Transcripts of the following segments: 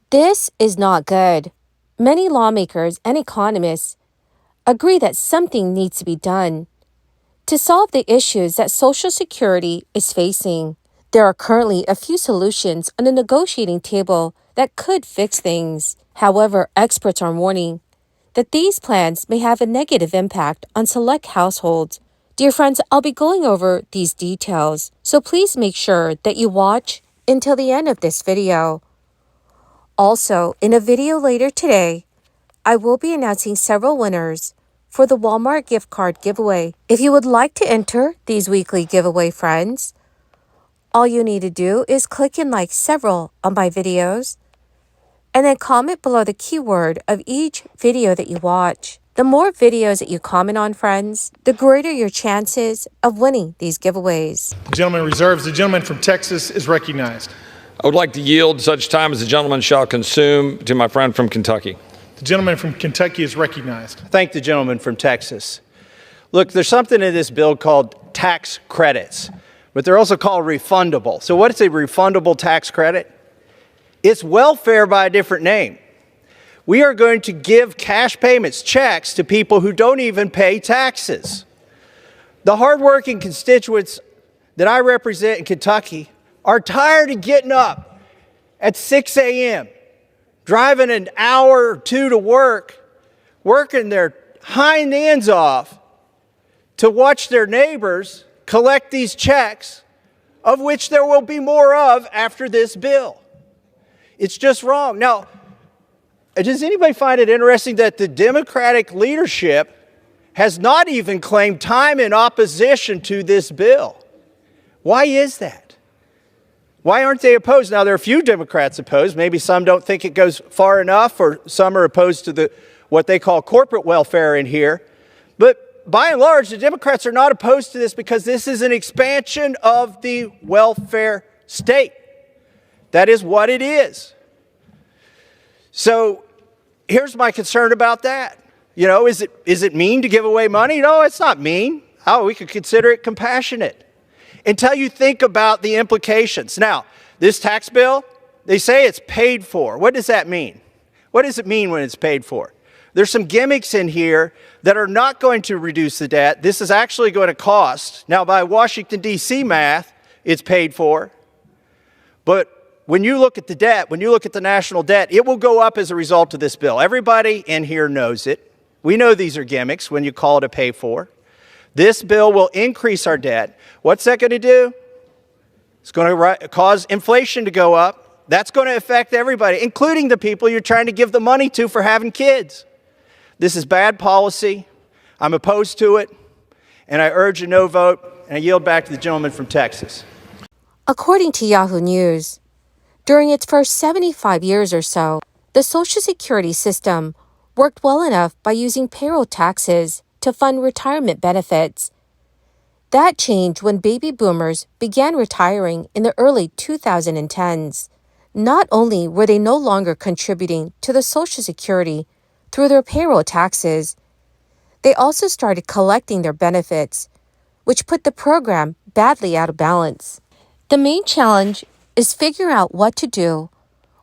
This is not good. Many lawmakers and economists agree that something needs to be done to solve the issues that Social Security is facing. There are currently a few solutions on the negotiating table that could fix things. However, experts are warning that these plans may have a negative impact on select households. Dear friends, I'll be going over these details, so please make sure that you watch until the end of this video. Also, in a video later today, I will be announcing several winners for the Walmart gift card giveaway. If you would like to enter these weekly giveaway, friends, all you need to do is click and like several of my videos, and then comment below the keyword of each video that you watch. The more videos that you comment on, friends, the greater your chances of winning these giveaways. The gentleman reserves. The gentleman from Texas is recognized. I would like to yield such time as the gentleman shall consume to my friend from Kentucky. The gentleman from Kentucky is recognized. Thank the gentleman from Texas. Look, there's something in this bill called tax credits, but they're also called refundable. So what is a refundable tax credit? It's welfare by a different name. We are going to give cash payments, checks, to people who don't even pay taxes. The hardworking constituents that I represent in Kentucky are tired of getting up at 6 a.m., driving an hour or two to work, working their hind ends off to watch their neighbors collect these checks, of which there will be more of after this bill. It's just wrong. Now, does anybody find it interesting that the Democratic leadership has not even claimed time in opposition to this bill? Why is that? Why aren't they opposed? Now, there are a few Democrats opposed. Maybe some don't think it goes far enough, or some are opposed to what they call corporate welfare in here. But by and large, the Democrats are not opposed to this because this is an expansion of the welfare state. That is what it is. So here's my concern about that. You know, is it mean to give away money? No, it's not mean. Oh, we could consider it compassionate until you think about the implications. Now, this tax bill, they say it's paid for. What does that mean? What does it mean when it's paid for? There's some gimmicks in here that are not going to reduce the debt. This is actually going to cost. Now, by Washington, D.C. math, it's paid for. But when you look at the debt, when you look at the national debt, it will go up as a result of this bill. Everybody in here knows it. We know these are gimmicks when you call it a pay for. This bill will increase our debt. What's that going to do? It's going to cause inflation to go up. That's going to affect everybody, including the people you're trying to give the money to for having kids. This is bad policy. I'm opposed to it, and I urge a no vote, and I yield back to the gentleman from Texas. According to Yahoo News, during its first 75 years or so, the Social Security system worked well enough by using payroll taxes to fund retirement benefits. That changed when baby boomers began retiring in the early 2010s. Not only were they no longer contributing to the Social Security through their payroll taxes, they also started collecting their benefits, which put the program badly out of balance. The main challenge is figuring out what to do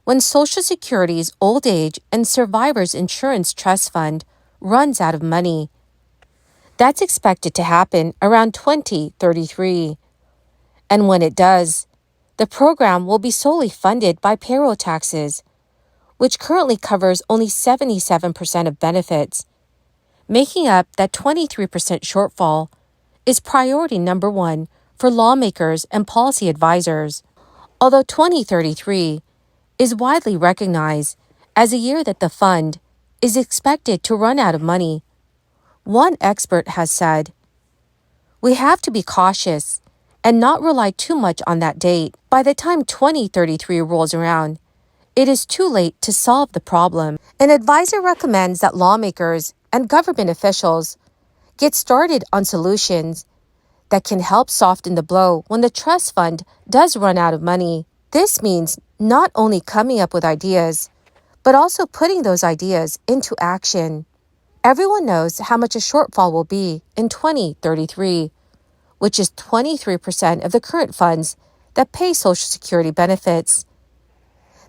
when Social Security's Old Age and Survivors Insurance Trust Fund runs out of money. That's expected to happen around 2033. And when it does, the program will be solely funded by payroll taxes, which currently covers only 77% of benefits. Making up that 23% shortfall is priority number one for lawmakers and policy advisors. Although 2033 is widely recognized as a year that the fund is expected to run out of money, one expert has said, "We have to be cautious and not rely too much on that date. By the time 2033 rolls around, it is too late to solve the problem." An advisor recommends that lawmakers and government officials get started on solutions that can help soften the blow when the trust fund does run out of money. This means not only coming up with ideas, but also putting those ideas into action. Everyone knows how much a shortfall will be in 2033, which is 23% of the current funds that pay Social Security benefits.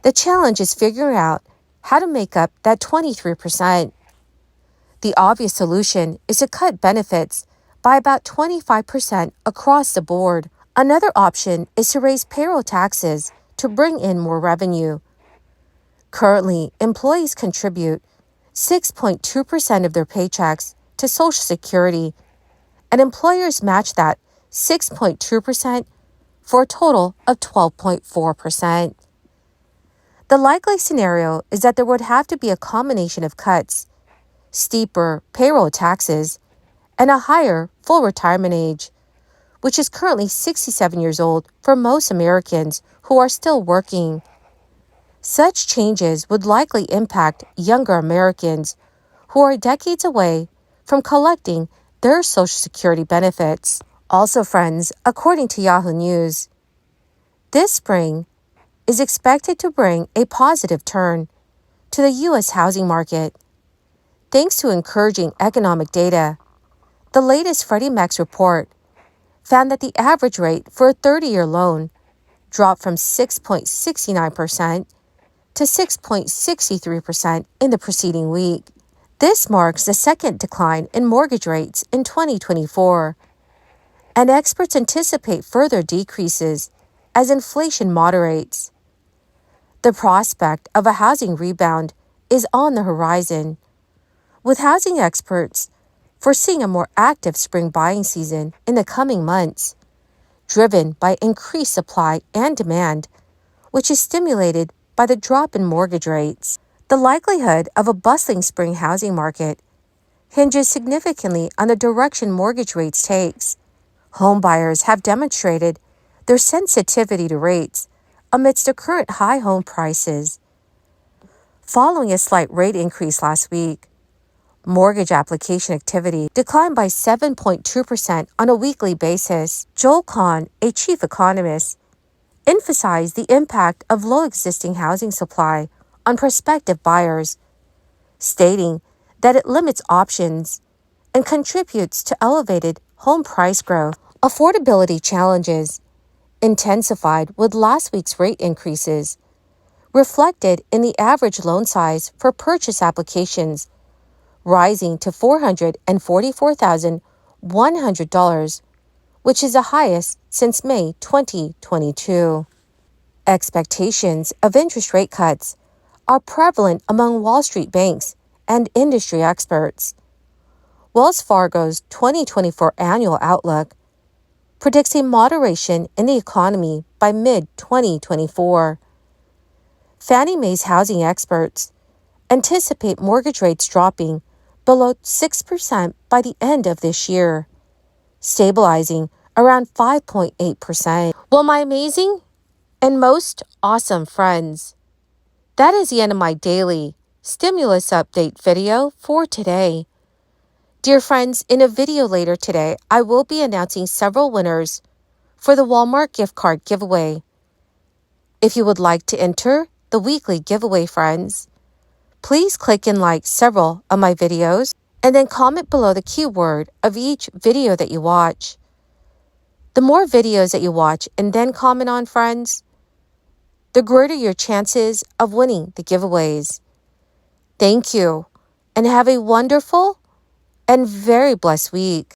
The challenge is figuring out how to make up that 23%. The obvious solution is to cut benefits by about 25% across the board. Another option is to raise payroll taxes to bring in more revenue. Currently, employees contribute 6.2% of their paychecks to Social Security, and employers match that 6.2% for a total of 12.4%. The likely scenario is that there would have to be a combination of cuts, steeper payroll taxes, and a higher full retirement age, which is currently 67 years old for most Americans who are still working. Such changes would likely impact younger Americans who are decades away from collecting their Social Security benefits. Also, friends, according to Yahoo News, this spring is expected to bring a positive turn to the U.S. housing market. Thanks to encouraging economic data, the latest Freddie Mac's report found that the average rate for a 30-year loan dropped from 6.69% to 6.63% in the preceding week. This marks the second decline in mortgage rates in 2024, and experts anticipate further decreases as inflation moderates. The prospect of a housing rebound is on the horizon, with housing experts foreseeing a more active spring buying season in the coming months, driven by increased supply and demand, which is stimulated by the drop in mortgage rates. The likelihood of a bustling spring housing market hinges significantly on the direction mortgage rates takes. Home buyers have demonstrated their sensitivity to rates amidst the current high home prices. Following a slight rate increase last week, mortgage application activity declined by 7.2% on a weekly basis. Joel Kahn, a chief economist, emphasized the impact of low existing housing supply on prospective buyers, stating that it limits options and contributes to elevated home price growth. Affordability challenges intensified with last week's rate increases, reflected in the average loan size for purchase applications, rising to $444,100, which is the highest since May 2022. Expectations of interest rate cuts are prevalent among Wall Street banks and industry experts. Wells Fargo's 2024 annual outlook predicts a moderation in the economy by mid-2024. Fannie Mae's housing experts anticipate mortgage rates dropping below 6% by the end of this year, stabilizing around 5.8%. Well, my amazing and most awesome friends, that is the end of my daily stimulus update video for today. Dear friends, in a video later today, I will be announcing several winners for the Walmart gift card giveaway. If you would like to enter the weekly giveaway, friends, please click and like several of my videos and then comment below the keyword of each video that you watch. The more videos that you watch and then comment on, friends, the greater your chances of winning the giveaways. Thank you, and have a wonderful and very blessed week.